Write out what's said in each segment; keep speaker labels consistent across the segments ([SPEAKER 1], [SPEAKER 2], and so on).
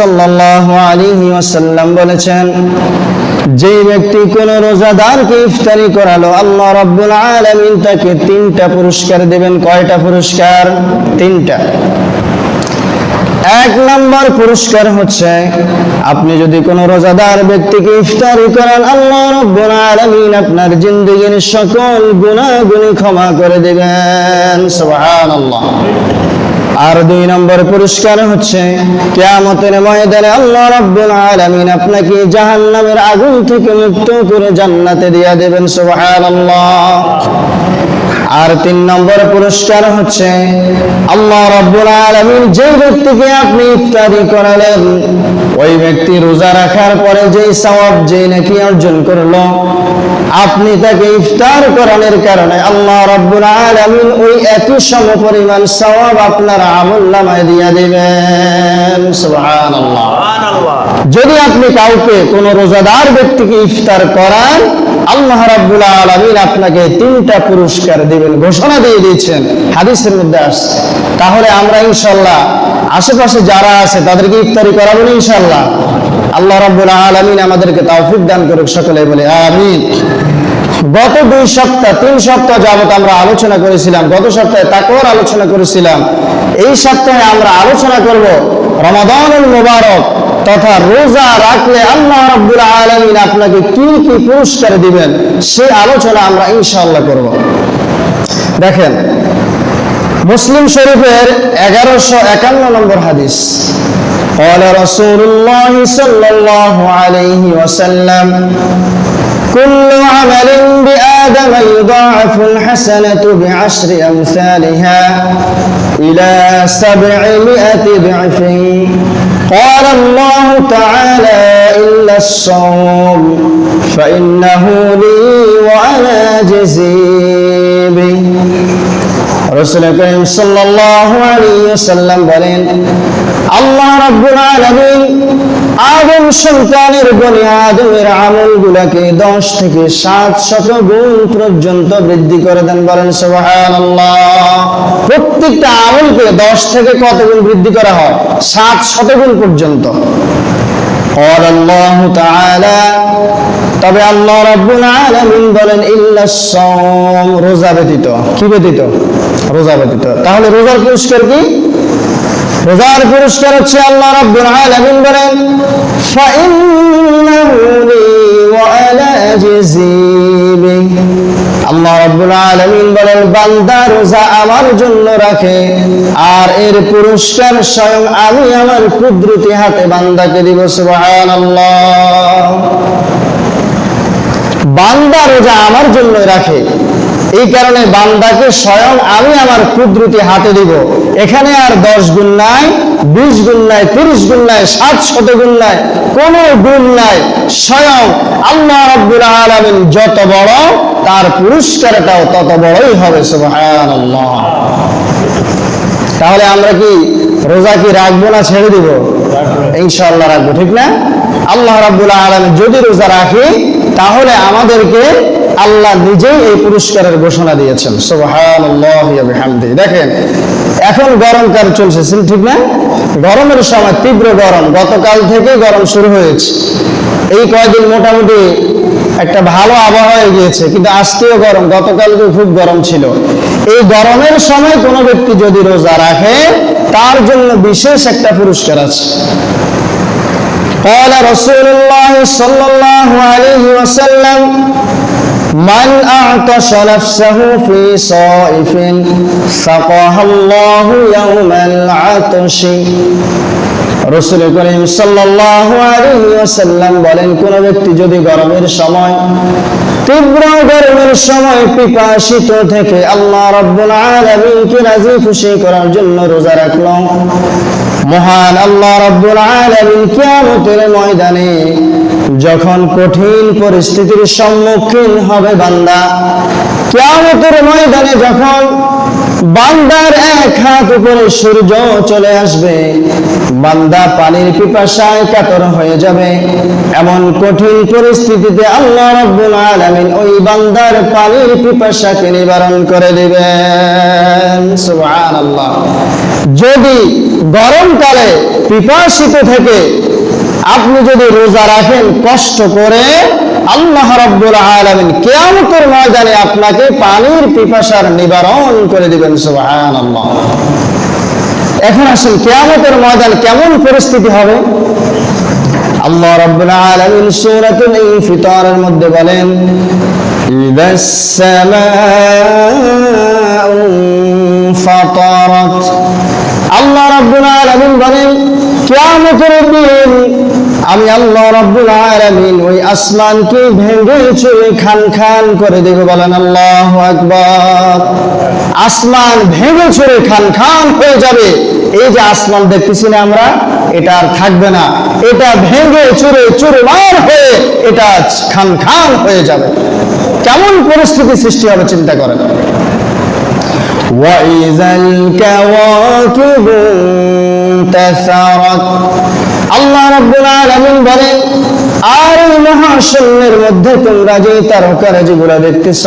[SPEAKER 1] সাল্লাল্লাহু আলাইহি ওয়াসাল্লাম বলেছেন, যে ব্যক্তি কোন রোজাদারকে ইফতারি করালো, আল্লাহ রাব্বুল আলামিন তাকে 3টা পুরস্কার দেবেন। কয়টা পুরস্কার? 3টা। 1 নম্বর পুরস্কার হচ্ছে, আপনি যদি কোন রোজাদার ব্যক্তিকে ইফতারি করান, আল্লাহ রাব্বুল আলামিন আপনার জিন্দেগীর সকল গুনাহগুলি ক্ষমা করে দেবেন। সুবহানাল্লাহ। আর 2 নম্বর পুরস্কার হচ্ছে, কিয়ামতের ময়দানে আল্লাহ রাব্বুল আলামিন আপনাকে জাহান্নামের আগুন থেকে মুক্ত করে জান্নাতে দিয়ে দেবেন। সুবহানাল্লাহ। আর 3 নম্বর পুরস্কার হচ্ছে, আল্লাহ রাব্বুল আলামিন যে ব্যক্তিকে আপনি ইফতারি করালেন, ওই ব্যক্তি রোজা রাখার পরে যে সওয়াব, যে নেকি অর্জন করলো, আপনি তাকে ইফতার করানোর কারণে আল্লাহ রাব্বুল আলামিন ওই একই সমপরিমাণ সওয়াব আপনার আমলনামায় দিয়ে দিবেন। সুবহানাল্লাহ। যদি আপনি কাউকে কোন রোজাদার ব্যক্তিকে ইফতার করান, আল্লাহ রাব্বুল আলামিন আপনাকে 3টা পুরস্কার দিবেন, ঘোষণা দিয়ে দিয়েছেন, হাদিসের মধ্যে আসছে। তাহলে আমরা ইনশাআল্লাহ আশেপাশে যারা আছে তাদেরকে ইফতারি করাবো ইনশাআল্লাহ। আল্লাহ রাব্বুল আলামিন আমাদেরকে তৌফিক দান করুক, সকলে বলে আমিন। গত 2 সপ্তাহ 3 সপ্তাহ যাবত আমরা আলোচনা করেছিলাম, গত সপ্তাহে তাকওয়ার আলোচনা করেছিলাম। এই সপ্তাহে আমরা আলোচনা করব রমাদানুল মুবারক তথা রোজা রাখলে আল্লাহ রাব্বুল আলামিন আপনাকে কি কি পুরস্কার দিবেন, সেই আলোচনা আমরা ইনশাআল্লাহ করব। দেখেন, মুসলিম শরীফের 1151 নম্বর হাদিস, قال رسول الله صلى الله عليه وسلم كل عمل بآدم يضاعف الحسنة ب10 أمثالها إلى 700 ضعف قال الله تعالى إلا الصوم فإنه لي وأنا أجزي به। রাসূল করিম সাল্লাল্লাহু আলাইহি ওয়াসাল্লাম বলেন, আল্লাহ রাব্বুল আলামিন আদম সন্তানের বনি আদমের আমলগুলোকে 10 থেকে 700 গুণ পর্যন্ত বৃদ্ধি করে দেন। বলেন সুবহানাল্লাহ। প্রত্যেকটা আমলকে 10 থেকে কত গুণ বৃদ্ধি করা হয়? 700 গুণ পর্যন্ত। قال الله تعالى, তবে আল্লাহ রাব্বুল আলামিন বলেন, ইল্লাস সাওম, রোজা ব্যতীত। কি ব্যতীত? রোজা ব্যতীত। তাহলে রোজার পুরস্কার কি? রোজার পুরস্কার হচ্ছে, আল্লাহ রাব্বুল আলামিন বলেন, ফাইন্নাহু লি ওয়া আনা আজজি বিহি। আল্লাহ রাব্বুল আলামিন বলেন, বান্দা রোজা আমার জন্য রাখে, আর এর পুরস্কার স্বয়ং আমি আমার কুদরতি হাতে বান্দাকে দিব। সুবহানাল্লাহ। বান্দা রোজা আমার জন্য রাখে, এই কারণে বান্দাকে স্বয়ং আমি আমার কুদরতি হাতে দিব। এখানে আর 10 গুণ নাই, 20 গুণ নাই, 30 গুণ নাই, 700 গুণ নাই, কোনো গুণ নাই। স্বয়ং আল্লাহ রাব্বুল আলামিন যত বড়, তার পুরস্কারটাও তত বড়ই হবে। সুবহানাল্লাহ। তাহলে আমরা কি রোজা কি রাখবো না ছেড়ে দিব? ইনশাআল্লাহ রাখবো, ঠিক না? আল্লাহ রাব্বুল আলামিন যদি রোজা রাখি, তাহলে আমাদেরকে আল্লাহ নিজেই এই পুরস্কারের ঘোষণা দিয়েছেন। সুবহানাল্লাহি ওয়া বিহামদিহি। দেখেন, এখন গরমকাল চলছে, ঠিক না? গরমের সময় তীব্র গরম, গতকাল থেকে গরম শুরু হয়েছে। এই কয়েকদিন মোটামুটি একটা ভালো আবহাওয়া হয়ে গিয়েছে, কিন্তু আজকেও গরম, গতকালকে খুব গরম ছিল। এই গরমের সময় কোনো ব্যক্তি যদি রোজা রাখে, তার জন্য বিশেষ একটা পুরস্কার আছে। قال رسول الله صلى الله عليه وسلم من أعطش نفسه في صائف سقاها الله يوم العطش। রাসূল করিম সাল্লাল্লাহু আলাইহি ওয়াসাল্লাম বলেন, কোন ব্যক্তি যদি গরমের সময়, তীব্র গরমের সময় পিপাসিত থেকে আল্লাহ রাব্বুল আলামিনকে রাজি খুশি করার জন্য রোজা রাখলো, মহান আল্লাহ রাব্বুল আলামিন কিয়ামতের ময়দানে যখন কঠিন পরিস্থিতির সম্মুখীন হবে বান্দা, কিয়ামতের ময়দানে যখন বান্দার এক হাত উপরে সূর্য চলে আসবে, বান্দা পানির পিপাসায় কাতর হয়ে যাবে, এমন কঠিন পরিস্থিতিতে আল্লাহ রাব্বুল আলামিন ওই বান্দার পানির পিপাসাকে নিবারণ করে দিবেন। সুবহানাল্লাহ। যদি গরমকালে পিপাসিত থেকে আপনি যদি রোজা রাখেন কষ্ট করে, আল্লাহ রাব্বুল আলামিন কিয়ামতের ময়দানে আপনাকে পানির পিপাসার নিবারণ করে দিবেন। সুবহানাল্লাহ। এখন আসেন কিয়ামতের ময়দান কেমন পরিস্থিতি হবে? আল্লাহ রাব্বুল আলামিন সূরাতুল ইনফিতারের মধ্যে বলেন, ইদাস সামাউ ফাতারাত। আল্লাহ রাব্বুল আলামিন বলেন, কিয়ামতের দিন আমি আল্লাহ রাব্বুল আলামিন ওই আসমানকে ভেঙে চুরে খান খান করে দেব। বলেন আল্লাহু আকবার। আসমান ভেঙে চুরে খান খান হয়ে যাবে। এই যে আসমান দেখতেছি না আমরা, এটা আর থাকবে না, এটা ভেঙে চুরে চুরমার হয়ে এটা খান খান হয়ে যাবে। কেমন পরিস্থিতি সৃষ্টি হবে চিন্তা করেন। ওয়াইযাল কাওয়াকিবু ইনতাসারাত। আল্লাহ রাব্বুল আলামিন বলেন, আর এই মহাশূন্যের মধ্যে তোমরা যে তারকারাজিগুলো দেখতেছ,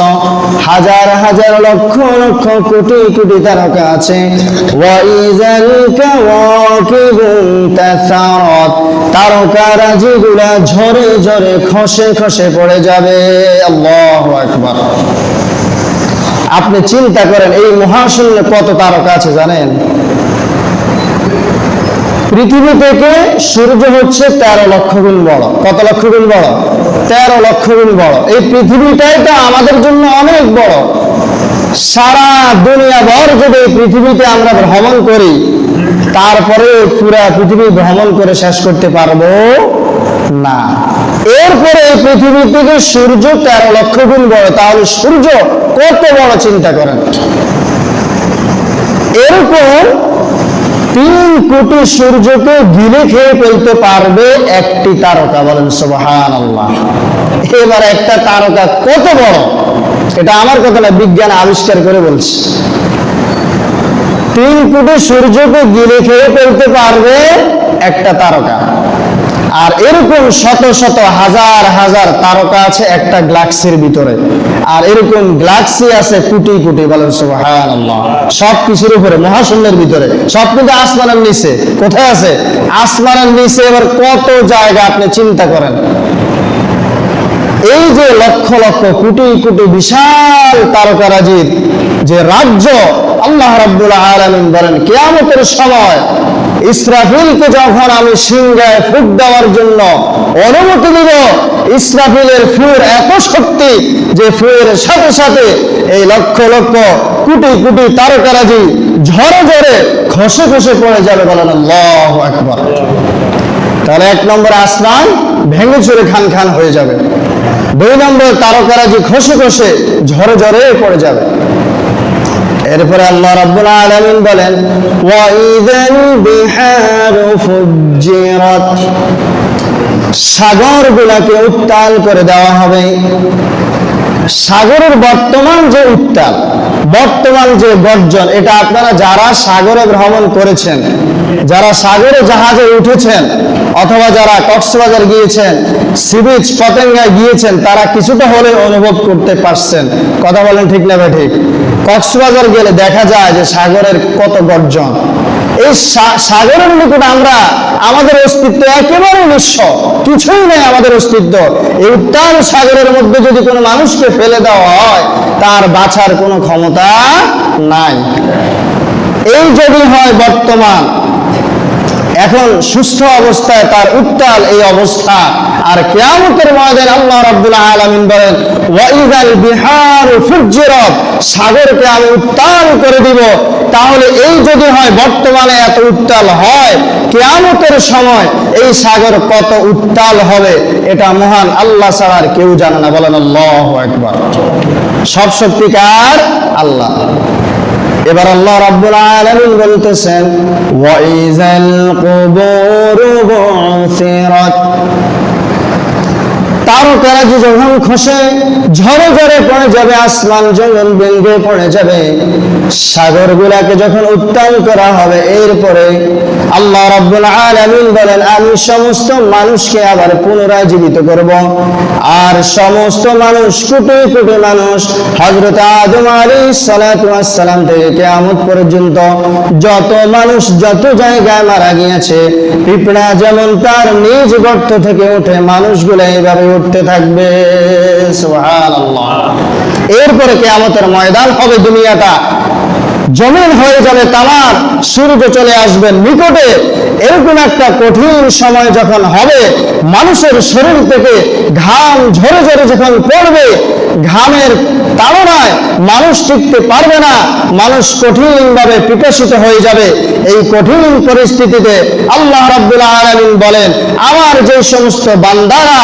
[SPEAKER 1] হাজার হাজার লক্ষ লক্ষ কোটি কোটি তারকা আছে। ওয়াইযাল কাওয়াকিবু ইনতাসারাত। তারকারাজিগুলো ঝরে ঝরে খসে খসে পড়ে যাবে। আল্লাহু আকবার। আপনি চিন্তা করেন এই মহাশূন্যে কত তারকা আছে জানেন? পৃথিবী থেকে সূর্য হচ্ছে 13 লক্ষ গুণ বড়। কত লক্ষ গুণ বড়? 13 লক্ষ গুণ বড়। এই পৃথিবীটাই তো আমাদের জন্য অনেক বড়। সারা দুনিয়া ভর যদি এই পৃথিবীতে আমরা ভ্রমণ করি, তারপরে পুরা পৃথিবী ভ্রমণ করে শেষ করতে পারবো না। এরপরে এই পৃথিবী থেকে সূর্য 13 লক্ষ গুণ বড়। তাহলে সূর্য কত বড় চিন্তা করেন। এরকম 3 কোটি সূর্যকে গিলে খেয়ে ফেলতে পারবে একটি তারকা। বলেন সুবহানাল্লাহ। এবার একটা তারকা কত বড়, এটা আমার কথা না, বিজ্ঞান আবিষ্কার করে বলছে। 3 কোটি সূর্যকে গিলে খেয়ে ফেলতে পারবে একটা তারকা। আর এরকম শত শত হাজার হাজার তারকা আছে একটা গ্যালাক্সির ভিতরে। আর এরকম গ্যালাক্সি আছে কোটি কোটি। বলেন সুবহানাল্লাহ। সব কিছুর উপরে, মহাশূন্যের ভিতরে, সব কিন্তু আসমানের নিচে। কোথায় আছে? আসমানের নিচে। এবার কত জায়গা আপনি চিন্তা করেন। এই যে লক্ষ লক্ষ কোটি কোটি বিশাল তারকারাজির যে রাজ্য, আল্লাহ রাব্বুল আলামিন বলেন কিয়ামতের সময় ইসরাফিলকে যখন আমি সিংহায় ফুঁক দেওয়ার জন্য অনুমতি দিব, ইসরাফিলের ফুঁর এত শক্তি যে ফুঁয়ের সাথে সাথে এই লক্ষ লক্ষ কোটি কোটি তারকারাজি ঝরে ঝরে খসে খসে পড়ে যাবে। বলেন আল্লাহু আকবার। তাহলে 1 নম্বর আসমান ভেঙে চুরে খান খান হয়ে যাবে। 2 নম্বর তারকারাজি খসে খসে ঝরে ঝরে পড়ে যাবে। এরপরে আল্লাহ রাব্বুল আলামিন বলেন, ওয়াইযাল বিহারু ফুজ্জিরাত। সাগরগুলোকে উত্তাল করে দেওয়া হবে। সাগরের বর্তমান যে উত্তাল, বর্তমান যে গর্জন, এটা আপনারা যারা সাগরে ভ্রমণ করেছেন, যারা সাগরে জাহাজে উঠেছেন, অথবা যারা কক্সবাজার গিয়েছেন, সি বিচ পতেঙ্গায় গিয়েছেন, তারা কিছুটা হলে অনুভব করতে পারছেন। কথা বলেন ঠিক না ঠিক? কক্সবাজার গেলে দেখা যায় যে সাগরের কত গর্জন। এই সাগরের নিকট আমরা, আমাদের অস্তিত্ব একেবারে নিঃস্ব, কিছুই নেই আমাদের অস্তিত্ব। এই উত্তাল সাগরের মধ্যে যদি কোনো মানুষকে ফেলে দেওয়া হয়, তার বাঁচার কোনো ক্ষমতা নাই। এই যদি হয় বর্তমান, এখন সুস্থ অবস্থায় তার উত্তাল এই অবস্থা। আর কিয়ামতের ময়দানে আল্লাহ রাব্বুল আলামিন বলেন, ওয়াইযাল বিহারু ফুজ্জিরাত। সাগরকে আমি উত্তাল করে দিব। তাহলে এই যদি হয় বর্তমানে এত উত্তাল হয়, কিয়ামতের সময় এই সাগর কত উত্তাল হবে, এটা মহান আল্লাহ ছাড়া আর কেউ জানে না। বলেন আল্লাহু আকবার। সব শক্তিকার আল্লাহ। এবার আল্লাহ রাব্বুল আলামিন বলতেছেন, ওয়াইযাল কুবুরু বু'থিরাত। তারকারা যে যখন খসে ঝরে ঝরে পড়ে যাবে, আসমান যখন ভেঙে পড়ে যাবে, সাগরগুলাকে যখন উত্তাল করা হবে, এরপরে আল্লাহ রাব্বুল আলামিন বলেন আমি সমস্ত মানুষকে আবার পুনরায় জীবিত করব। আর সমস্ত মানুষ, কোটি কোটি মানুষ, হযরত আদম আলাইহিস সালাতু ওয়াস সালাম থেকে কিয়ামত পর্যন্ত যত মানুষ যত জায়গায় মারা গিয়েছে, পিঁপড়া যেমন তার নিজ গর্ত থেকে ওঠে, মানুষগুলো এইভাবে উঠতে থাকবে। সুবহানাল্লাহ। এরপরে কিয়ামতের ময়দান হবে, দুনিয়াটা জমিন হয়ে যাবে তামার, সূর্য চলে আসবে নিকটে। এরকম একটা কঠিন সময় যখন হবে, মানুষের শরীর থেকে ঘাম ঝরে ঝরে যখন পড়বে, ঘামের তাড়নায় মানুষ টিকতে পারবে না, মানুষ কঠিনভাবে পিপাসিত হয়ে যাবে। এই কঠিন পরিস্থিতিতে আল্লাহ রাব্বুল আলামিন বলেন আমার যে সমস্ত বান্দারা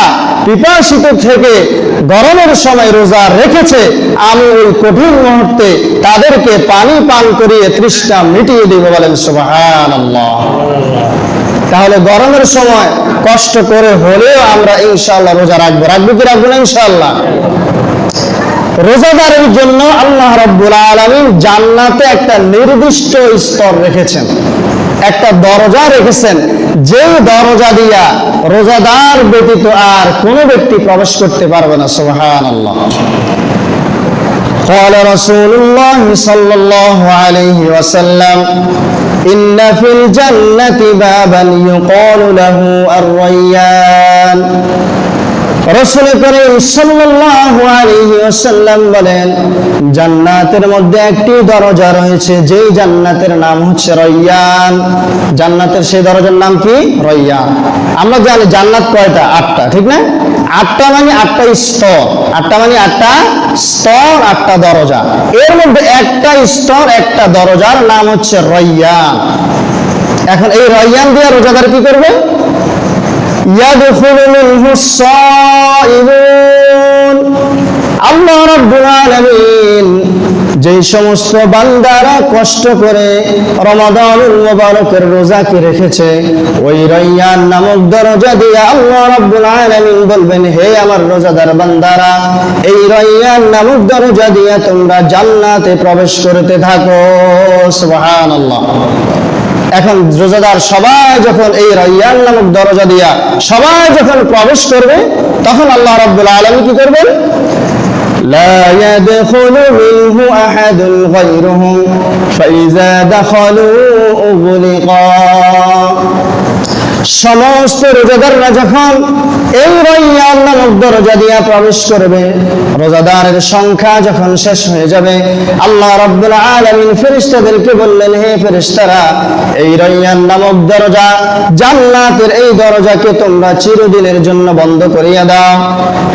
[SPEAKER 1] পিপাসিত থেকে গরমের সময় রোজা রেখেছে, আমি ওই কঠিন মুহূর্তে তাদেরকে পানি পান করিয়ে তৃষ্ণা মিটিয়ে দিব। বলেন সুবহানাল্লাহ। তাহলে গরমের সময় কষ্ট করে হলেও আমরা ইনশাআল্লাহ রোজা রাখবো। রাখবো কি রাখবো না? ইনশাআল্লাহ। রোজাদারের জন্য আল্লাহ রাব্বুল আলামিন জান্নাতে একটা নির্দিষ্ট স্তর রেখেছেন, একটা দরজা রেখেছেন, যে দরজা দিয়া রোজাদার ব্যতীত আর কোনো ব্যক্তি প্রবেশ করতে পারবে না। সুবহানাল্লাহ। قال رسول الله صلى الله عليه وسلم إن في الجنة بابا يقال له الريان। রাসূল করিম সাল্লাল্লাহু আলাইহি ওয়াসাল্লাম বলেন জান্নাতের মধ্যে একটি দরজা রয়েছে, যেই জান্নাতের নাম হচ্ছে রায়্যান। জান্নাতের সেই দরজার নাম কি? রায়্যান। আমরা জানি জান্নাত কয়টা? 8টা, ঠিক না? 8টা মানে 8টা স্তর, 8টা মানে 8টা স্তর, 8টা দরজা। এর মধ্যে একটা স্তর, একটা দরজার নাম হচ্ছে রায়্যান। এখন এই রায়্যান দিয়ে রোজাদার কি করবে? ইয়াদখুলু মিনহুস সাইমুন। আল্লাহ রাব্বুল আলামিন যে সমস্ত বান্দারা কষ্ট করে রমাদানুল মুবারকের রোজাকে রেখেছে, ওই রায়্যান নামক দরজা দিয়ে আল্লাহ রাব্বুল আলামিন বলবেন হে আমার রোজাদার বান্দারা, এই রায়্যান নামক দরজা দিয়ে তোমরা জান্নাতে প্রবেশ করতে থাকো। সুবহানাল্লাহ। এখন রোজাদার সবাই যখন এই রায়্যান নামক দরজা দিয়া সবাই যখন প্রবেশ করবে, তখন আল্লাহ রাব্বুল আলামিন কি করবেন? লা ইয়াদখুলু মিনহু আহাদুন গায়রুহুম ফাইযা দাখালু উগলিকা। সমস্ত রোজাদাররা যখন এই রায়্যান নামক দরজা দিয়ে প্রবেশ করবে, রোজাদারের সংখ্যা যখন শেষ হয়ে যাবে, আল্লাহ রাব্বুল আলামিন ফেরেশতাদেরকে বললেন হে ফেরেশতারা, এই রায়্যান নামক দরজা, জান্নাতের এই দরজাকে তোমরা চিরদিনের জন্য বন্ধ করিয়া দাও।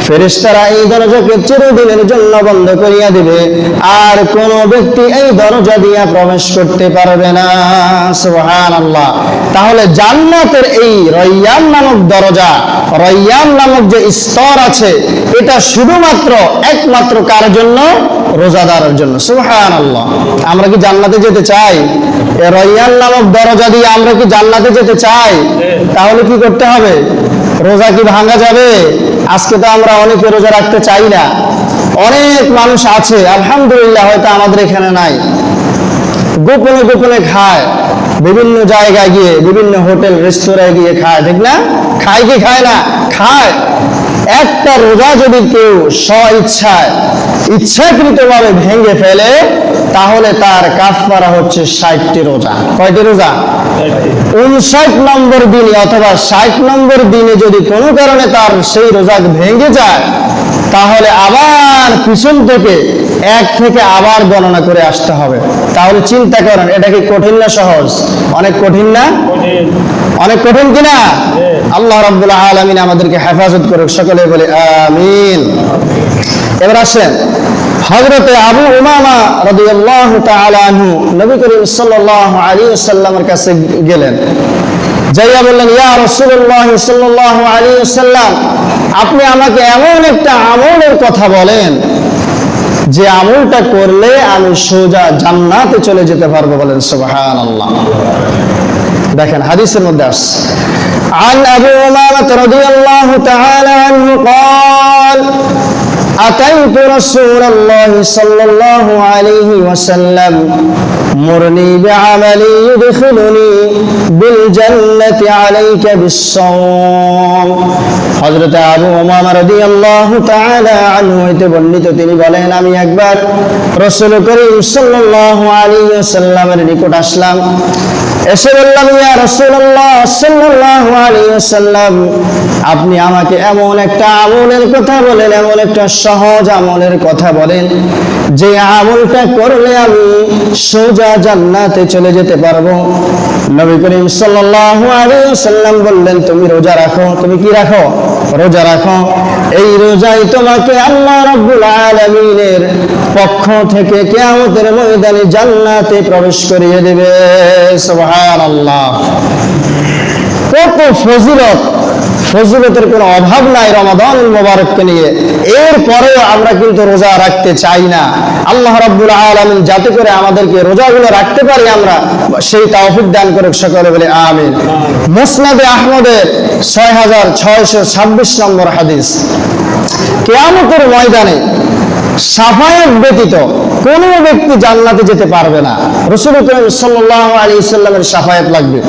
[SPEAKER 1] ফেরেশতারা এই দরজাকে চিরদিনের জন্য বন্ধ করিয়া দিবে, আর কোন ব্যক্তি এই দরজা দিয়ে প্রবেশ করতে পারবে না। সুবহানাল্লাহ। তাহলে জান্নাতের এই রায়্যান নামক দরজা, রায়্যান নামক যে স্তর আছে, এটা শুধুমাত্র একমাত্র কার জন্য? রোজাদারের জন্য। সুবহানাল্লাহ। আমরা কি জান্নাতে যেতে চাই? এই রায়্যান নামক দরজা দিয়ে আমরা কি জান্নাতে যেতে চাই? তাহলে কি করতে হবে? রোজা কি ভাঙা যাবে? আজকে তো আমরা অনেকে রোজা রাখতে চাই না। অনেক মানুষ আছে আলহামদুলিল্লাহ, হয়তো আমাদের এখানে নাই, গোপনে গোপনে খায়, বিভিন্ন জায়গায় গিয়ে, বিভিন্ন হোটেল রেস্তোরাঁয় গিয়ে খায়, ঠিক না? খায় কি খায় না? খায়। একটা রোজা যদি কেউ স্ব-ইচ্ছায়, ইচ্ছাকৃতভাবে ভেঙে ফেলে, তাহলে তার কাফারা হচ্ছে 60টি রোজা। কয়টি রোজা? 59 নম্বর দিনে অথবা 60 নম্বর দিনে যদি কোনো কারণে তার সেই রোজা ভেঙে যায়, তাহলে আবার পিছন থেকে এক থেকে আবার গণনা করে আসতে হবে। তাহলে চিন্তা করেন, এটা কি কঠিন না সহজ? অনেক কঠিন না? অনেক কঠিন কিনা? আল্লাহ রাব্বুল আলামিন আমাদেরকে হেফাজত করুক, সকলে বলে আমিন। এবার আসেন হযরতে আবু উমামা রাদিয়াল্লাহু তাআলা আনহু নবী করিম সাল্লাল্লাহু আলাইহি ওয়াসাল্লামের কাছে গেলেন, যাইয়া বললেন ইয়া রাসূলুল্লাহ সাল্লাল্লাহু আলাইহি ওয়াসাল্লাম, আপনি আমাকে এমন একটা আমলের কথা বলেন যে আমলটা করলে আমি সোজা জান্নাতে চলে যেতে পারবো। বলেন সুবহানাল্লাহ। দেখেন হাদিসের মধ্যে আসছে عن أبي أمامة رضي الله تعالى عنه قال أتيت رسول الله صلى الله عليه وسلم مرني بعمل يدخلني بالجنة عليك بالصوم হযরত আবু উমামা রাদিয়াল্লাহু তাআলা আনহু হতে বর্ণিত, তিনি বলেন আমি একবার রাসূল করিম সাল্লাল্লাহু আলাইহি ওয়াসাল্লামের নিকট আসলাম, এসে বললাম ইয়া রাসূলুল্লাহ সাল্লাল্লাহু আলাইহি ওয়াসাল্লাম, আপনি আমাকে এমন একটা আমলের কথা বলেন, এমন একটা সহজ আমলের কথা বলেন যে আমলটা করলে আমি সোজা জান্নাতে চলে যেতে পারবো। নবী করিম সাল্লাল্লাহু আলাইহি ওয়াসাল্লাম বললেন তুমি রোজা রাখো। তুমি কি রাখো? রোজা রাখো। এই রোজাই তোমাকে আল্লাহ রাব্বুল আলামিনের পক্ষ থেকে কিয়ামতের ময়দানে জান্নাতে প্রবেশ করিয়ে দেবে। সুবহানাল্লাহ। কত ফজিলত, ফজিলতের কোনো অভাব নাই রমাদানুল মুবারককে নিয়ে। এরপরেও আমরা কিন্তু রোজা রাখতে চাই না। আল্লাহ রাব্বুল আলামিন যাতে করে আমাদেরকে রোজাগুলো রাখতে পারি আমরা, সেই তৌফিক দান করুক, সকলে বলে আমিন। মুসনাদে আহমদের 6626 নম্বর হাদিস, কিয়ামতের ময়দানে শাফায়াত ব্যতীত কোনো ব্যক্তি জান্নাতে যেতে পারবে না। রাসূল করিম সাল্লাল্লাহু আলাইহি ওয়াসাল্লামের শাফায়াত লাগবে।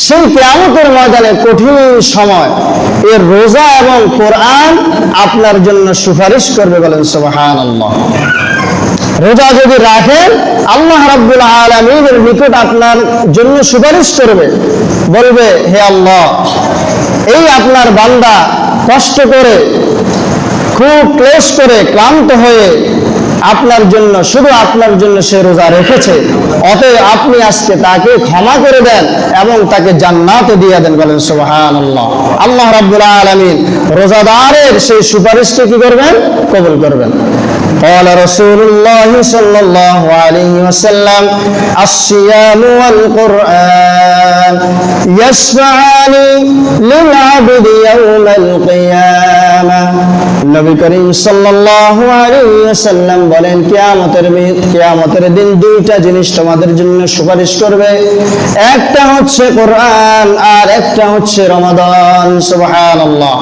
[SPEAKER 1] সেই কিয়ামতের ময়দানে কঠিন সময় এর রোজা এবং কোরআন আপনার জন্য সুপারিশ করবে, বলেন সুবহানাল্লাহ। রোজা যদি রাখেন আল্লাহ রাব্বুল আলামিনের নিকট আপনার জন্য সুপারিশ করবে, বলবে হে আল্লাহ, এই আপনার বান্দা কষ্ট করে, খুব ক্লেশ করে, ক্লান্ত হয়ে আপনার জন্য, শুধু আপনার জন্য সে রোজা রেখেছে, অতএব আপনি আজকে তাকে ক্ষমা করে দেন এবং তাকে জান্নাতে দিয়ে দেন, বলেন সুবহানাল্লাহ। আল্লাহ রাব্বুল আলামিন রোজাদারের সেই সুপারিশকে কি করবেন? কবুল করবেন। قال رسول الله صلى الله عليه وسلم الصيام والقرآن يشفعان للعبد يوم القيامة। নবী করিম সাল্লাল্লাহু আলাইহি ওয়াসাল্লাম বলেন কিয়ামতের দিন দুইটা জিনিস তোমাদের জন্য সুপারিশ করবে, একটা হচ্ছে কোরআন আর একটা হচ্ছে রমাদান। সুবহানাল্লাহ।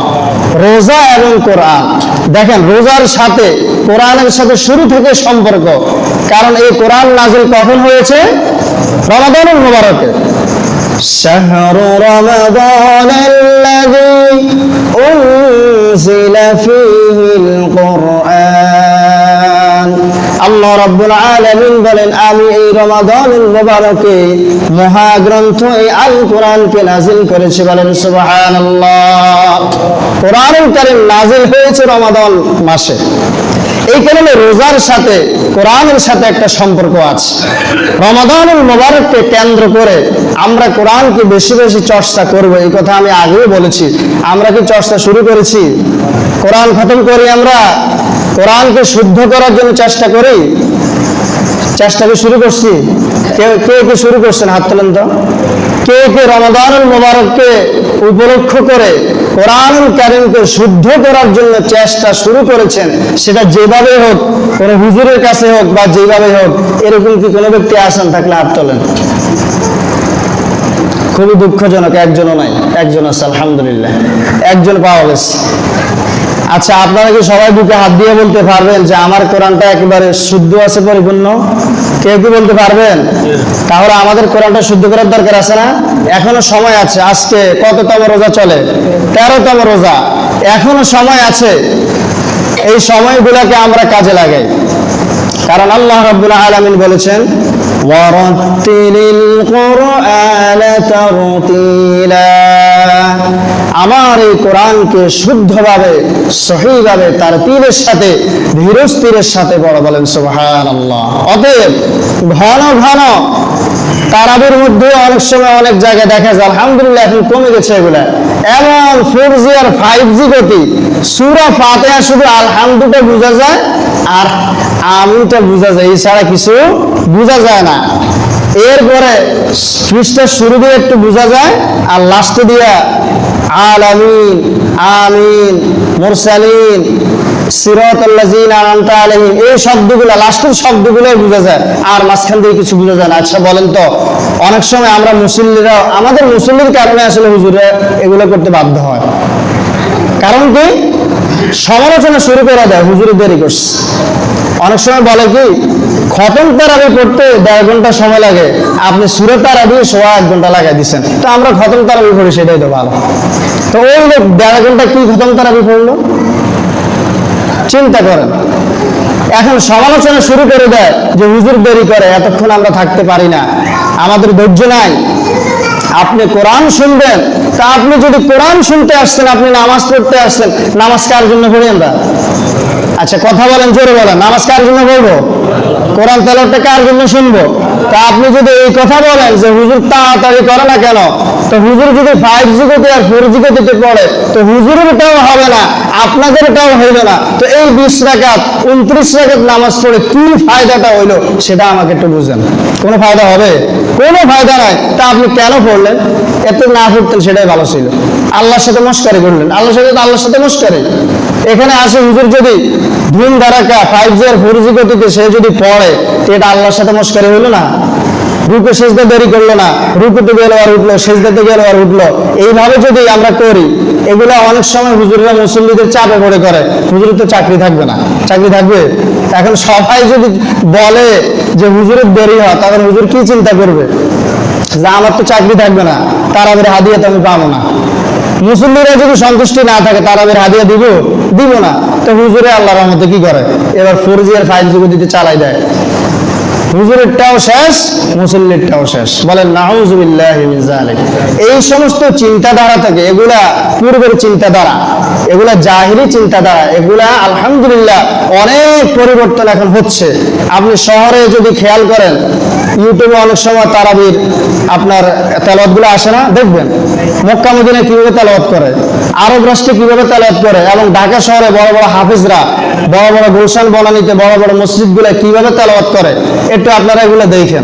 [SPEAKER 1] রোজা এবং কোরআন, দেখেন রোজার সাথে কোরআনের সাথে শুরু থেকে সম্পর্ক, কারণ এই কোরআন নাযিল কখন হয়েছে? রমাদানুল মুবারকে। শাহরু রমাদানাল্লাযী উনজিলা ফীহিল কুরআন। আল্লাহ রাব্বুল আলামিন বলেন আমি এই রমাদানুল মুবারকে মহাগ্রন্থ এই আল কোরআনকে নাযিল করেছি, বলেন সুবহানাল্লাহ। কোরআনুল কারীম নাযিল হয়েছে রমাদান মাসে। এই কারণে রোজার সাথে কোরআনের সাথে একটা সম্পর্ক আছে। রমাদানুল মুবারককে কেন্দ্র করে আমরা কোরআনকে বেশি বেশি চর্চা করব, এই কথা আমি আগেও বলেছি। আমরা কি চর্চা শুরু করেছি? কোরআন খতম করি, আমরা কোরআনকে শুদ্ধ করার জন্য চেষ্টা করি। চেষ্টা কি শুরু করছি? কে কে শুরু করছেন? হাত তোলেন তো। কে কে রমাদানুল মুবারককে উপলক্ষ করে কোরআনুল কারীমকে শুদ্ধ করার জন্য চেষ্টা শুরু করেছেন? সেটা যেভাবে হোক, কোন হুজুরের কাছে হোক বা যেভাবে হোক, এরকম কি কোনো ব্যক্তি আছেন? থাকলে হাত তোলেন। খুবই দুঃখজনক, একজনও নাই। একজন আছে, আলহামদুলিল্লাহ, একজন পাওয়া গেছে। আচ্ছা, আপনারা কি সবাই বুকে হাত দিয়ে বলতে পারবেন যে আমার কোরআনটা একেবারে শুদ্ধ আছে, পরিপূর্ণ? কেউ কি বলতে পারবেন? তাহলে আমাদের কোরআনটা শুদ্ধ করার দরকার আছে না? এখনো সময় আছে। আজকে কততম রোজা চলে? 13তম রোজা। এখনো সময় আছে। এই সময়গুলোকে আমরা কাজে লাগাই, কারণ আল্লাহ রাব্বুল আলামিন বলেছেন ওয়ারাত্তিলিল কুরআনা তারতিলা। আমার এই কোরআনকে শুদ্ধভাবে, সহিভাবে, তারতিলের সাথে, ধীরস্থিরের সাথে পড়া, বলেন সুবহানাল্লাহ। অতএব ঘন ঘন তারাবির মধ্যে অনেক সময় অনেক জায়গায় দেখা যায়, আলহামদুলিল্লাহ এখন কমে গেছে এগুলা, এমন 4G আর 5G গতি। সূরা ফাতিহা শুধু আলহামদুলিল্লাহ বোঝা যায় আর আমিনটা বোঝা যায়, এছাড়া কিছু বোঝা যায় না। এরপরে পৃষ্ঠার শুরু দিয়ে একটু বোঝা যায় আর লাস্টে দিয়া আলামিন, আমিন, মুরসালিন, সিরাতাল্লাযীনা আনআমতা আলাইহিম, এই শব্দগুলো লাস্টের শব্দগুলোই বোঝা যায়, আর মাঝখান দিয়ে কিছু বোঝা যায় না। আচ্ছা বলেন তো, অনেক সময় আমরা মুসল্লিরা, আমাদের মুসল্লির কারণে আসলে হুজুরে এগুলো করতে বাধ্য হয়। কারণ কি? সমালোচনা শুরু করে দেয়, হুজুরে দেরি করছে। অনেক সময় বলে কি, খতম তারাবি পড়তে 1.5 ঘন্টা সময় লাগে, আপনি সূরা তারাবি 1.25 ঘন্টা লাগাই দিচ্ছেন, তো আমরা খতম তারাবি পড়ি, সেটাই তো ভালো। তো ওই লোক 1.5 ঘন্টা কি খতম তারাবি পড়লো? চিন্তা করেন। এখন সমালোচনা শুরু করে দেয় যে হুজুর দেরি করে, এতক্ষণ আমরা থাকতে পারি না, আমাদের ধৈর্য নাই। আপনি কোরআন শুনবেন, তা আপনি যদি কোরআন শুনতে আসছেন, আপনি নামাজ পড়তে আসছেন, নামাজ কার জন্য পড়ি আমরা? আচ্ছা কথা বলেন, জোরে বলেন, নামাজ কার জন্য পড়বো? কোরআন তেলাওয়াতটা কার জন্য শুনবো? তা আপনি যদি এই কথা বলেন যে হুজুর তাড়াতাড়ি করে না কেন, তো হুজুর যদি 5G গতি আর 4G গতিতে পড়ে, তো হুজুরেরটাও হবে না, আপনাদেরটাও হইল না। তো এই 20 রাকাত 29 রাকাত নামাজ পড়ে কি ফায়দাটা হইলো, সেটা আমাকে একটু বুঝেন। কোনো ফায়দা হবে? কোনো ফায়দা নাই। তা আপনি কেন পড়লেন? এত না পড়তেন সেটাই ভালো ছিল। আল্লাহর সাথে মস্কারি করলেন, আল্লাহর সাথে মস্কারি। এখানে আসে হুজুর যদি ধুম ধারাকা 5G আর 4G গতিতে সে যদি পড়ে, এটা আল্লাহর সাথে মস্কারি হইলো না? রুকু সেজদা দেরি করলো না, রুকুতে গেল আর উঠলো, সেজদাতে গেল আর উঠলো, এইভাবে যদি আমরা করি, এগুলো অনেক সময় হুজুররা মুসল্লিদের চাপে পড়ে করে। হুজুরের তো চাকরি থাকবে না, চাকরি থাকবে? এখন সবাই যদি বলে যে হুজুরের দেরি হয়, তখন হুজুর কি চিন্তা করবে? যে আমার তো চাকরি থাকবে না, তারাবির হাদিয়া তো আমি পাবো না। মুসল্লিরা যদি সন্তুষ্টি না থাকে, তারাবির হাদিয়া দিব না। তো হুজুরে আল্লাহর রহমতে কি করে, এবার 4G আর 5G গতিতে চালাই দেয়। হুজুরেরটাও শেষ, মুসল্লিরটাও শেষ। বলেন নাউযুবিল্লাহি মিন যালিক। এই সমস্ত চিন্তাধারা থেকে, এগুলা পূর্বের চিন্তাধারা, এগুলা জাহিরি চিন্তাধারা, এগুলা আলহামদুলিল্লাহ অনেক পরিবর্তন এখন হচ্ছে। আপনি শহরে যদি খেয়াল করেন, ইউটিউবে অনেক সময় তারাবির আপনার তেলাওয়াতগুলো আসে না, দেখবেন মক্কা মদিনায় কিভাবে তেলাওয়াত করে, আরব রাষ্ট্রে কিভাবে তেলাওয়াত করে, এবং ঢাকা শহরে বড় বড় হাফিজরা বড় বড় গুলশান বনানীতে বড় বড় মসজিদগুলো কিভাবে তেলাওয়াত করে, একটু আপনারা এগুলো দেখেন।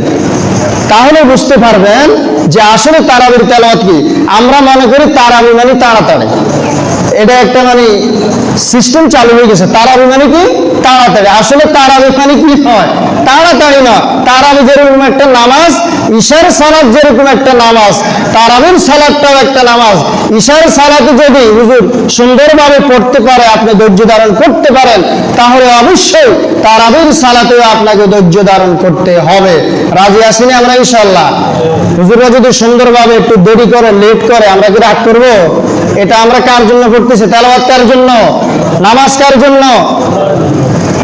[SPEAKER 1] তাহলে বুঝতে পারবেন যে আসলে তারাবির তেলাওয়াত কি। আমরা মনে করি তারাবি মানে তাড়াতাড়ি, এটা একটা মানে সিস্টেম চালু হয়ে গেছে। তারাবি মানে কি? তাড়াতাড়ি। আসলে তারাবি মানে কি হয়? তাড়াতাড়ি না। তারাবি যেরকম একটা নামাজ, ঈশার সালাত যেরকম একটা নামাজ, তারাবির সালাতটাও একটা নামাজ। ঈশার সালাতে যদি হুজুর সুন্দরভাবে পড়তে পারে, আপনি ধৈর্য ধারণ করতে পারেন, তাহলে অবশ্যই তারাবির সালাতেও আপনাকে ধৈর্য ধারণ করতে হবে। রাজি আছি না আমরা ইনশাআল্লাহ? হুজুররা যদি সুন্দরভাবে একটু দেরি করে, লেট করে, আমরা কি রাগ করবো? এটা আমরা কার জন্য করতেছি? তেলাওয়াত কার জন্য? নামাজ কার জন্য?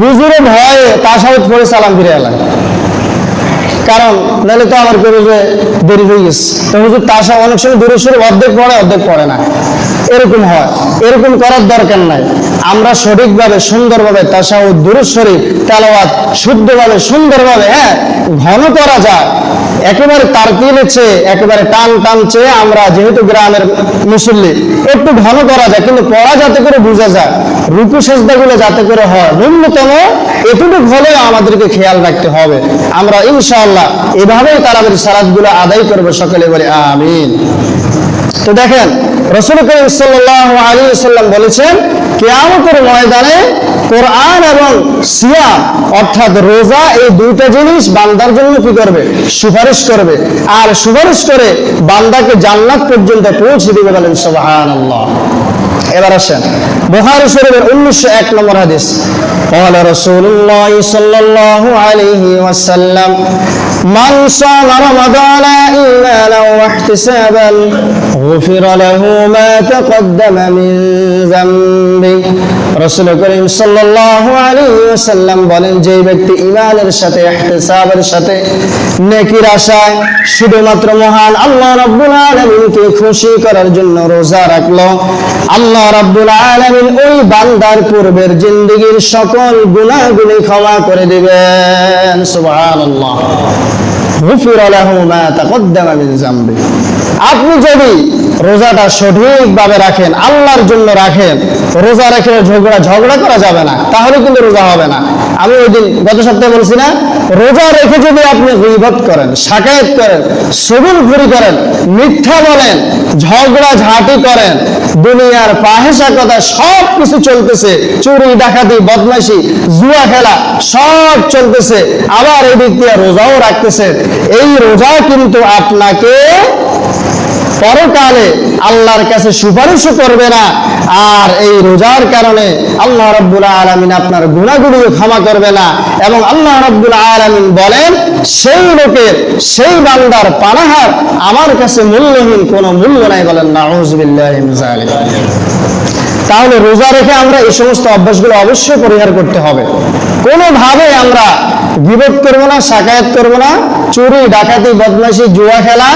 [SPEAKER 1] হুজুরে ভয়ে তাশাহুদ পড়ে সালাম ফিরে এলাম, কারণ নাহলে তো আমার করে যে দেরি হয়ে গেছে। তো হুজুর তাশা অনেক সময় দূরে সরে অর্ধেক পড়ে, অর্ধেক পড়ে না, এরকম হয়। এরকম করার দরকার নাই। আমরা সঠিকভাবে সুন্দরভাবে তাশাহুদ, দুরূদ শরীফ, তেলাওয়াত শুদ্ধভাবে সুন্দরভাবে, হ্যাঁ, ঘন করা যায়। একেবারে তারতিলে চেয়ে, একেবারে টান টান চেয়ে, আমরা যেহেতু গ্রামের মুসল্লি, একটু ঘন করা যায়, কিন্তু পড়া যাতে করে বোঝা যায়, রুকু সেজদাগুলো যাতে করে হয়, ন্যূনতম এটুকু হলেও আমাদেরকে খেয়াল রাখতে হবে। আমরা ইনশাআল্লাহ এভাবেই তারাবির সালাতগুলো আদায় করবো। সকলে বলে আমিন। তো দেখেন, রাসূল করিম সাল্লাল্লাহু আলাইহি ওয়াসাল্লাম বলেছেন, কিয়ামতের ময়দানে কোরআন এবং সিয়াম অর্থাৎ রোজা, এই দুইটা জিনিস বান্দার জন্য কি করবে? সুপারিশ করবে। আর সুপারিশ করে বান্দাকে জান্নাত পর্যন্ত পৌঁছে দিবে। বলেন সুবহানাল্লাহ। এবার আসেন বুখারী শরীফের 1901 নম্বর হাদিস। قال رسول الله صلى الله عليه وسلم من صام رمضان إيمانا واحتسابا غفر له ما تقدم من ذنبه। রাসূল করিম সাল্লাল্লাহু আলাইহি ওয়াসাল্লাম বলেন, যে ব্যক্তি ঈমানের সাথে, ইহতিসাবের সাথে, নেকির আশায় শুধুমাত্র মহান আল্লাহ রাব্বুল আলামিনকে খুশি করার জন্য রোজা রাখলো, আল্লাহ রাব্বুল আলামিন ওই বান্দার পূর্বের জিন্দেগীর সকল গুনাহগুলি ক্ষমা করে দিবেন। সুবহানাল্লাহ। গুফির লাহু মা তাকদ্দামা মিন যামবি। আপনি যদি রোজাটা সঠিকভাবে রাখেন, আল্লাহর জন্য রাখেন, রোজা রেখে ঝগড়া করা যাবে না, তাহলে কিন্তু রোজা হবে না। আমি ওই দিন গত সপ্তাহে বলছি না, রোজা রেখে যদি আপনি গীবত করেন, শাকায়াত করেন, সুবুলখুরি করেন, মিথ্যা বলেন, ঝগড়া ঝাঁটি করেন, দুনিয়ার ফাহিশা কথা সব কিছু চলতেছে, চুরি ডাকাতি বদমাশি জুয়া খেলা সব চলতেছে, আবার এই ব্যক্তি রোজাও রাখতেছে। এই রোজা কিন্তু আপনাকে পরকালে আল্লাহর কাছে সুপারিশও করবে না, আর এই রোজার কারণে আল্লাহ রাব্বুল আলামিন আপনার গুনাহগুলো ক্ষমা করবে না। এবং আল্লাহ রাব্বুল আলামিন বলেন, সেই লোকের সেই বান্দার পানাহার আমার কাছে মূল্যহীন, কোনো মূল্য নাই। বলেন নাউযুবিল্লাহি মিন যালিক। তাহলে রোজা রেখে আমরা এই সমস্ত অভ্যাসগুলো অবশ্যই পরিহার করতে হবে। কোনোভাবে আমরা গীবত করবো না, শাকায়াত করবো না, চুরি ডাকাতি বদমাশি জুয়া খেলা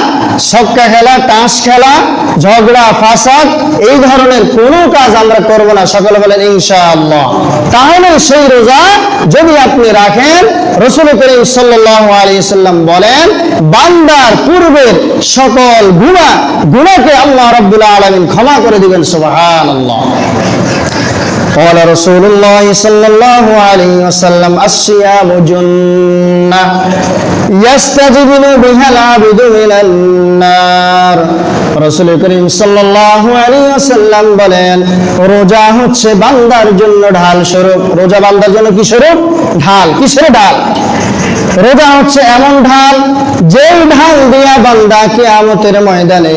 [SPEAKER 1] ছক্কা খেলা তাস খেলা ঝগড়া ফাসাদ এই ধরনের কোনো কাজ আমরা করব না। সকলে বলেন ইনশাআল্লাহ। তাহলে সেই রোজা যদি আপনি রাখেন, রাসূল করিম সাল্লাল্লাহু আলাইহি ওয়াসাল্লাম বলেন, বান্দার পূর্বের সকল গুনাহকে আল্লাহ রাব্বুল আলামিন ক্ষমা করে দিবেন। সুবহানাল্লাহ। قال رسول الله صلى الله عليه وسلم الصيام جنة يستجبن بها العبد من النار। রাসূল করিম সাল্লাল্লাহু আলাইহি ওয়াসাল্লাম বলেন, রোজা হচ্ছে বান্দার জন্য ঢাল স্বরূপ। রোজা বান্দার জন্য কি স্বরূপ? ঢাল। কিসের ঢাল? রোজা হচ্ছে এমন ঢাল, যেই ঢাল দিয়া বান্দা কিয়ামতের ময়দানে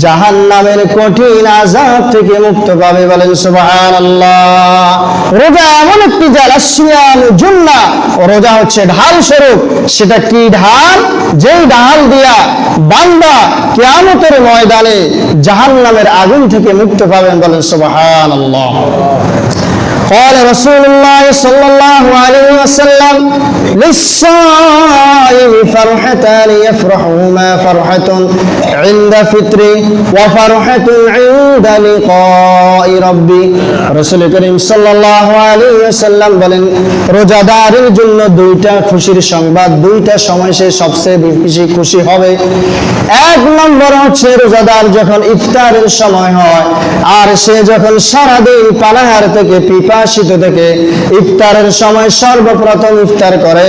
[SPEAKER 1] জাহান্নামের কঠিন আযাব থেকে মুক্ত পাবে। বলেন সুবহানাল্লাহ। রোজা এমন একটি ঢাল, আসিয়াম জুন্নাহ, রোজা হচ্ছে ঢাল স্বরূপ। সেটা কি ঢাল? যেই ঢাল দিয়া বান্দা কিয়ামতের ময়দানে জাহান্নামের আগুন থেকে মুক্ত পাবেন। বলেন সুবহানাল্লাহ। قال رسول الله صلى الله عليه وسلم للصائم فرحتان يفرحهما فرحة عند فطره وفرحة عند لقاء ربه। রাসূল করিম সাল্লাল্লাহু আলাইহি ওয়াসাল্লাম বলেন, রোজাদারের জন্য দুইটা খুশির সংবাদ, দুইটা সময় সে সবচেয়ে বেশি খুশি হবে। এক নম্বর হচ্ছে রোজাদার যখন ইফতারের সময় হয়, আর সে যখন সারাদিন পানাহার থেকে পিপাসিত থেকে ইফতারের সময় সর্বপ্রথম ইফতার করে,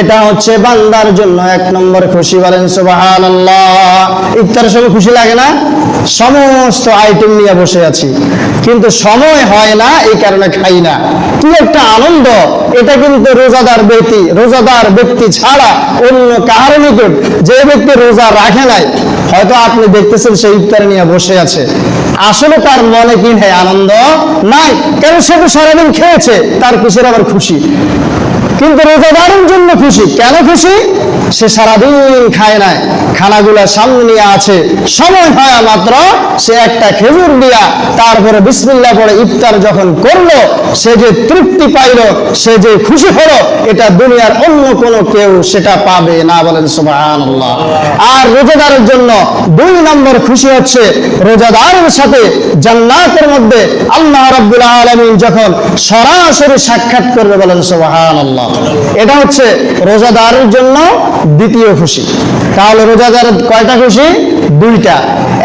[SPEAKER 1] এটা হচ্ছে বান্দার জন্য এক নম্বর খুশি। বলেন সুবহানাল্লাহ। ইফতারের সময় খুশি লাগে না? সমস্ত আইটেম নিয়ে বসে আছি, কিন্তু সময় হয় না, এই কারণে খাই না। কি একটা আনন্দ! এটা কিন্তু রোজাদার ব্যক্তি ছাড়া অন্য কারো নিকট, যে ব্যক্তি রোজা রাখে নাই, হয়তো আপনি দেখতেছেন সে ইফতার নিয়ে বসে আছে, আসলে তার মনে কি নেই? আনন্দ নাই, কারণ সে তো সারাদিন খেয়েছে, তার কিসের আবার খুশি? কিন্তু রোজাদারের জন্য খুশি। কেন খুশি? সে সারাদিন খায় নাই, খানাগুলা সামনে নিয়ে আছে, সময় হয় মাত্র সে একটা খেজুর দিয়া তারপরে বিসমিল্লাহ পড়ে ইফতার যখন করলো, সে যে তৃপ্তি পাইল, সে যে খুশি হলো, এটা দুনিয়ার অন্য কোনো কেউ সেটা পাবে না। বলেন সুবহানাল্লাহ। আর রোজাদারের জন্য দুই নম্বর খুশি হচ্ছে রোজাদারের সাথে জান্নাতের মধ্যে আল্লাহ রাব্বুল আলামিন যখন সরাসরি সাক্ষাৎ করবে। বলেন সুবহানাল্লাহ। এটা হচ্ছে রোজাদারের জন্য দ্বিতীয় খুশি। তাহলে রোজাদারের কয়টা খুশি? দুইটা।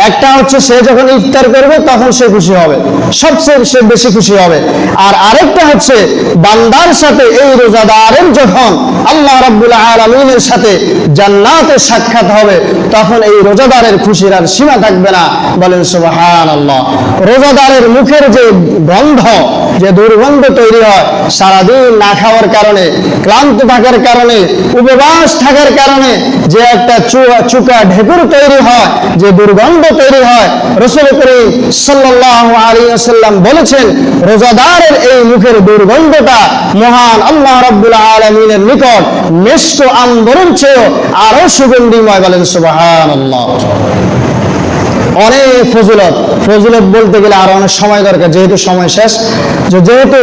[SPEAKER 1] একটা হচ্ছে সে যখন ইফতার করবে তখন সে খুশি হবে, সবচেয়ে সে বেশি খুশি হবে। আর আরেকটা হচ্ছে বান্দার সাথে এই রোজাদারের যখন আল্লাহ রাব্বুল আলামিনের সাথে জান্নাতে সাক্ষাৎ হবে, তখন এই রোজাদারের খুশির আর সীমা থাকবে না। বলেন সুবহানাল্লাহ। রোজাদারের মুখের যে গন্ধ, যে দুর্গন্ধ তৈরি হয় সারাদিন না খাওয়ার কারণে, ক্লান্ত থাকার কারণে, উপবাস থাকার কারণে যে একটা চুকা ঢেকুর তৈরি হয়, যে দুর্গন্ধ তৈরি হয়, রাসূল করিম সাল্লাল্লাহু আলাইহি ওয়াসাল্লাম বলেছেন, রোজাদারের এই মুখের দুর্গন্ধটা মহান আল্লাহ রাব্বুল আলামিনের নিকট মিষ্ট আম্বরের চেয়েও আরো সুগন্ধিময়। বলেন সুবহানাল্লাহ। অনেক ফজিলত বলতে গেলে আরো অনেক সময় দরকার, যেহেতু সময় শেষ। যেহেতু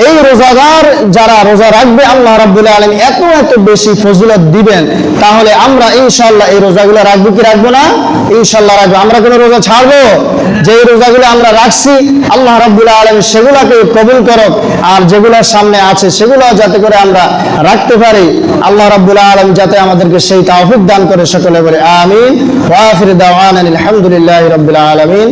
[SPEAKER 1] এই রোজাদার যারা রোজা রাখবে, আল্লাহ রাব্বুল আলামিন এত বেশি ফজিলত দিবেন, তাহলে আমরা ইনশাআল্লাহ এই রোজাগুলো রাখবো কি রাখবো না? ইনশাআল্লাহ রাখবো। আমরা কোনো রোজা ছাড়বো? যে রোজাগুলো আমরা রাখছি আল্লাহ রাব্বুল আলামিন সেগুলোকে কবুল করুক, আর যেগুলোর সামনে আছে সেগুলো যাতে করে আমরা রাখতে পারি, আল্লাহ রাব্বুল আলামিন যাতে আমাদেরকে সেই তৌফিক দান করে। সকলে বলে আমিন। ওয়া আখিরু দাওয়ানা আলহামদুলিল্লাহি রাব্বিল আলামিন।